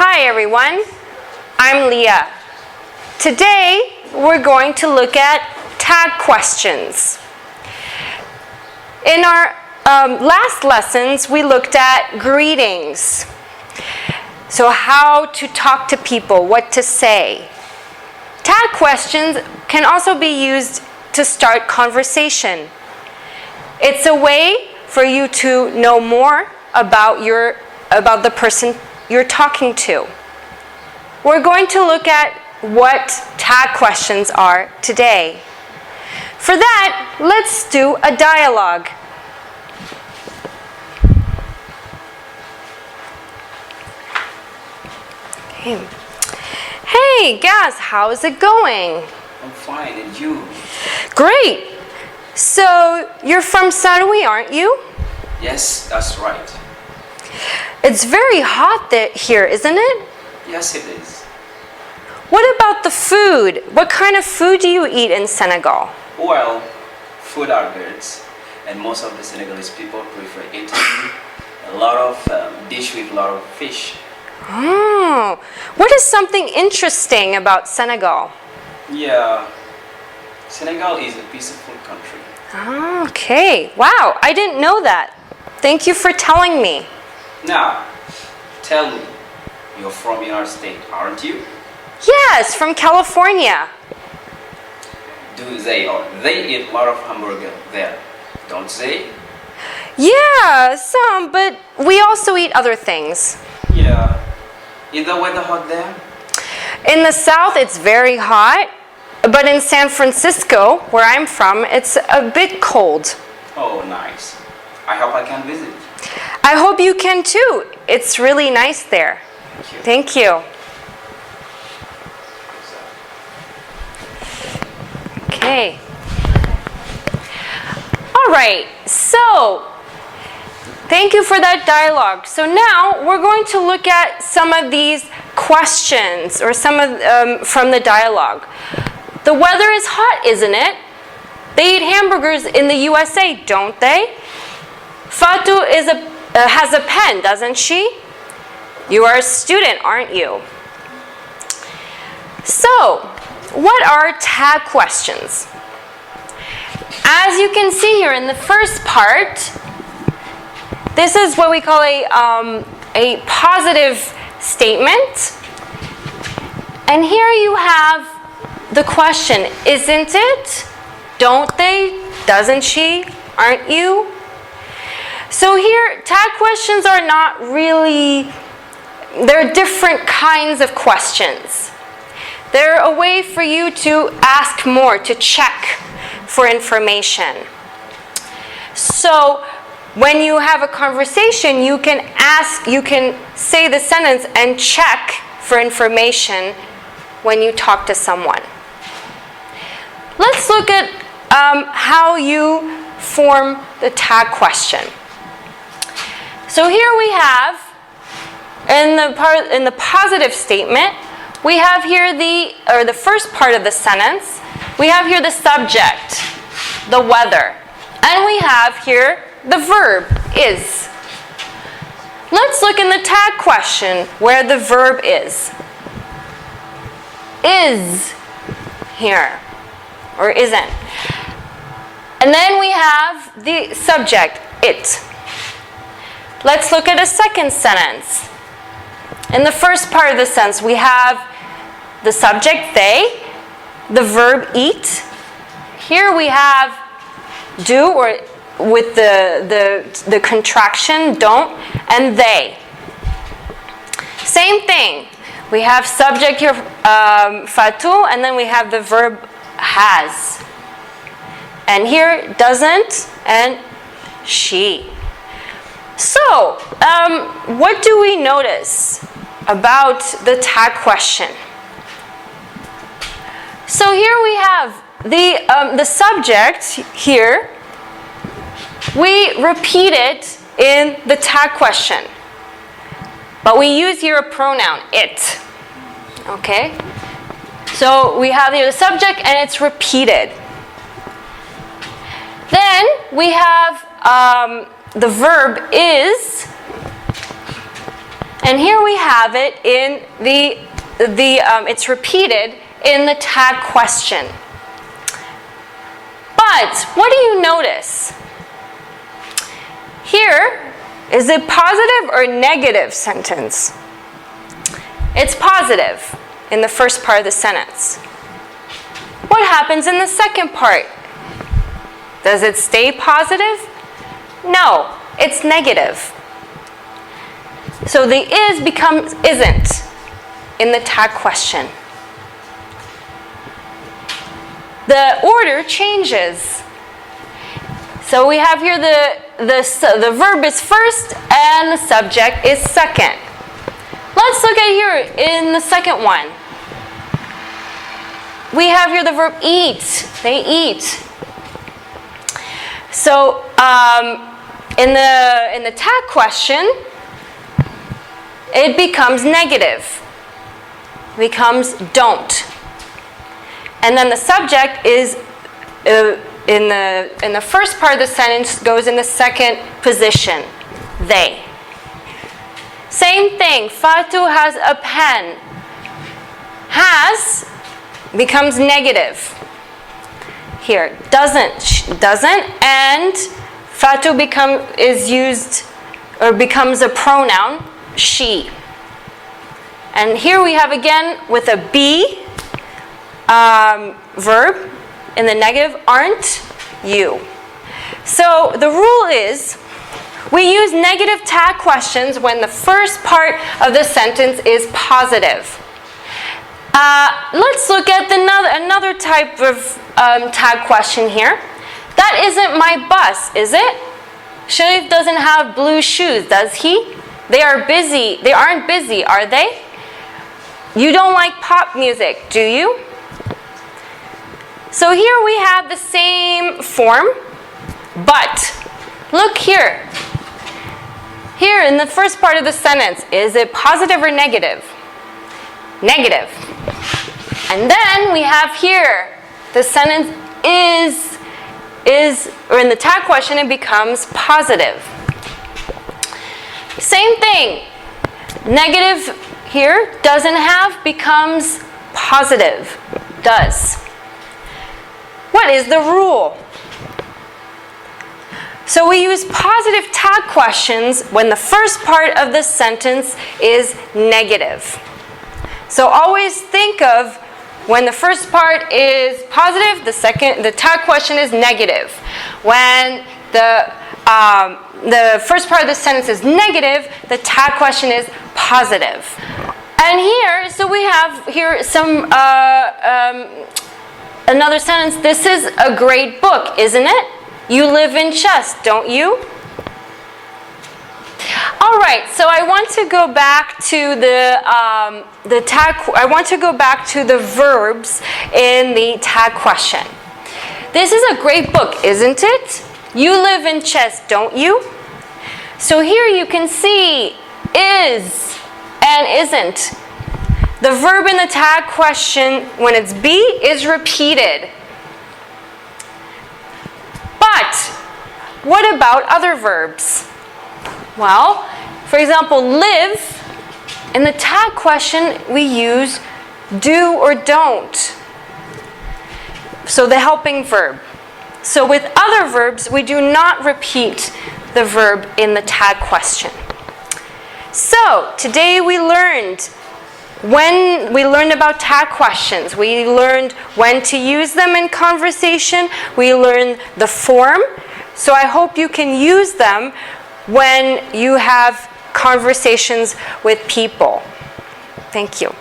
Hi everyone, I'm Leah. Today we're going to look at tag questions. In our last lessons we looked at greetings. So how to talk to people, what to say. Tag questions can also be used to start conversation. It's a way for you to know more about the person you're talking to. We're going to look at what tag questions are today. For that, let's do a dialogue. Okay. Hey, Gaz, how's it going? I'm fine, and you? Great. So, you're from Saint Louis, aren't you? Yes, that's right. It's very hot here, isn't it? Yes, it is. What about the food? What kind of food do you eat in Senegal? Well, food are good, and most of the Senegalese people prefer eating a lot of dish with a lot of fish. Oh, what is something interesting about Senegal? Yeah, Senegal is a peaceful country. Okay, wow, I didn't know that. Thank you for telling me. Now, tell me, you're from your state, aren't you? Yes, from California. They eat a lot of hamburger there, don't they? Yeah, some, but we also eat other things. Yeah. Is the weather hot there? In the south, it's very hot, but in San Francisco, where I'm from, it's a bit cold. Oh, nice. I hope I can visit. I hope you can too. It's really nice there. Thank you. Thank you. Okay. All right, so thank you for that dialogue. So now we're going to look at some of these questions or some of from the dialogue. The weather is hot, isn't it? They eat hamburgers in the USA, don't they? Fatou has a pen, doesn't she? You are a student, aren't you? So, what are tag questions? As you can see here in the first part, this is what we call a positive statement. And here you have the question, isn't it? Don't they? Doesn't she? Aren't you? So here, tag questions are not really, they're different kinds of questions. They're a way for you to ask more, to check for information. So when you have a conversation, you can say the sentence and check for information when you talk to someone. Let's look at how you form the tag question. So here we have, in the positive statement, we have here the first part of the sentence, we have here the subject, the weather, and we have here the verb, is. Let's look in the tag question where the verb is. Is here, or isn't. And then we have the subject, it. Let's look at a second sentence. In the first part of the sentence, we have the subject, they, the verb, eat. Here we have do, or with the contraction, don't, and they. Same thing. We have subject here, Fatou, and then we have the verb, has. And here, doesn't, and she. So, what do we notice about the tag question? So here we have the subject here. We repeat it in the tag question, but we use here a pronoun, it. Okay? So we have here the subject and it's repeated. Then we have the verb is, And here we have it in it's repeated in the tag question. But what do you notice? Here, is it positive or negative sentence? It's positive in the first part of the sentence. What happens in the second part? Does it stay positive? No, it's negative. So the is becomes isn't in the tag question. The order changes. So we have here the verb is first and the subject is second. Let's look at here in the second one. We have here the verb eat. They eat. So in the tag question, it becomes negative. It becomes don't. And then the subject is in the first part of the sentence goes in the second position. They. Same thing. Fatou has a pen. Has becomes negative. Here, doesn't, and Fatou becomes a pronoun, she. And here we have again with a be verb in the negative, aren't you. So the rule is we use negative tag questions when the first part of the sentence is positive. Let's look at another type of tag question here. That isn't my bus, is it? Sharif doesn't have blue shoes, does he? They are busy. They aren't busy, are they? You don't like pop music, do you? So here we have the same form, but look here. Here in the first part of the sentence, is it positive or negative? Negative. And then we have here, the sentence or in the tag question, it becomes positive. Same thing. Negative here, doesn't have, becomes positive, does. What is the rule? So we use positive tag questions when the first part of the sentence is negative. So always think of when the first part is positive, the tag question is negative. When the first part of the sentence is negative, the tag question is positive. And here, so we have here some another sentence. This is a great book, isn't it? You live in chess, don't you? All right, so I want to go back to the tag. I want to go back to the verbs in the tag question. This is a great book, isn't it? You live in chess, don't you? So here you can see is and isn't. The verb in the tag question, when it's be, is repeated. But what about other verbs? Well, for example, live, in the tag question, we use do or don't. So the helping verb. So with other verbs, we do not repeat the verb in the tag question. So today we learned about tag questions. We learned when to use them in conversation. We learned the form. So I hope you can use them when you have conversations with people. Thank you.